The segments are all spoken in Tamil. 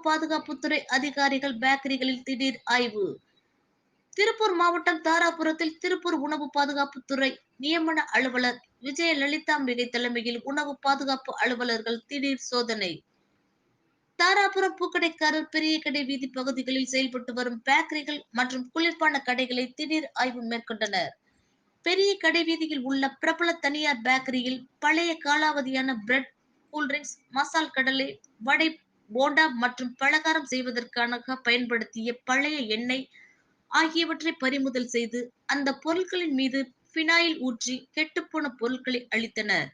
பாதுகாப்புத்துறை அதிகாரிகள் பேக்கரிகளில் திடீர் ஆய்வு. திருப்பூர் மாவட்டம் தாராபுரத்தில் திருப்பூர் உணவு பாதுகாப்புத்துறை நியமன அலுவலர் விஜயலலிதாம்பிகை தலைமையில் உணவு பாதுகாப்பு அலுவலர்கள் திடீர் சோதனை. தாராபுரம் பூக்கடைக்காரர் பெரிய கடை வீதி பகுதிகளில் செயல்பட்டு வரும் பேக்கரிகள் மற்றும் குளிர்பான கடைகளை திடீர் ஆய்வு மேற்கொண்டனர். பெரிய கடை வீதியில் உள்ள பிரபல தனியார் பேக்கரியில் பழைய காலாவதியான பிரெட், கூல்ட்ரிங்க்ஸ், மசால் கடலை, வடை, போண்டா மற்றும் பலகாரம் செய்வதற்கான பயன்படுத்திய பழைய எண்ணெய் ஆகியவற்றை பறிமுதல் செய்து அந்த பொருட்களின் மீது பினாயில் ஊற்றி கெட்டுப்போன பொருட்களை அளித்தனர்.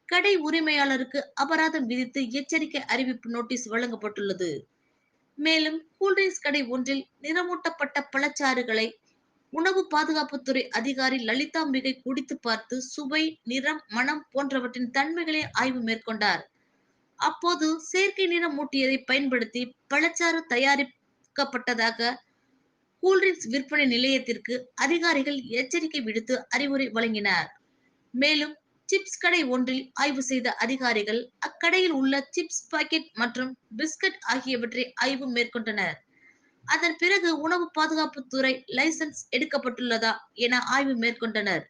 கடை உரிமையாளருக்கு அபராதம் விதித்து எச்சரிக்கை அறிவிப்பு நோட்டீஸ் வழங்கப்பட்டுள்ளது. மேலும் கூல்ட்ரிங்க்ஸ் கடை ஒன்றில் நிறமூட்டப்பட்ட பழச்சாறுகளை உணவு பாதுகாப்புத்துறை அதிகாரி லலிதாம்பிகை குடித்து பார்த்து சுவை, நிறம், மனம் போன்றவற்றின் தன்மைகளை ஆய்வு மேற்கொண்டார். அப்போது செயற்கை நிறம் மூட்டியதை பயன்படுத்தி பழச்சாறு தயாரிக்கப்பட்டதாக கூல்ட்ரிங்க்ஸ் விற்பனை நிலையத்திற்கு அதிகாரிகள் எச்சரிக்கை விடுத்து அறிவுரை வழங்கினார். மேலும் சிப்ஸ் கடை ஒன்றில் ஆய்வு செய்த அதிகாரிகள் அக்கடையில் உள்ள சிப்ஸ் பாக்கெட் மற்றும் பிஸ்கட் ஆகியவற்றை ஆய்வு மேற்கொண்டனர். அதன் பிறகு உணவு பாதுகாப்புத்துறை லைசன்ஸ் எடுக்கப்பட்டுள்ளதா என ஆய்வு மேற்கொண்டனர்.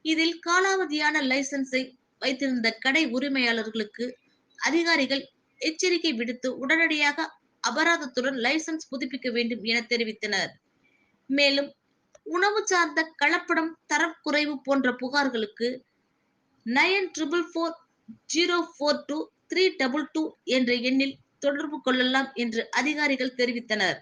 இதில் காலாவதியான லைசன்ஸை வைத்திருந்த கடை உரிமையாளர்களுக்கு அதிகாரிகள் எச்சரிக்கை விடுத்து உடனடியாக அபராதத்துடன் லைசன்ஸ் புதுப்பிக்க வேண்டும் என தெரிவித்தனர். மேலும் உணவு சார்ந்த கலப்படம், தரக்குறைவு போன்ற புகார்களுக்கு 944042 322 என்ற எண்ணில் தொடர்பு கொள்ளலாம் என்று அதிகாரிகள் தெரிவித்தனர்.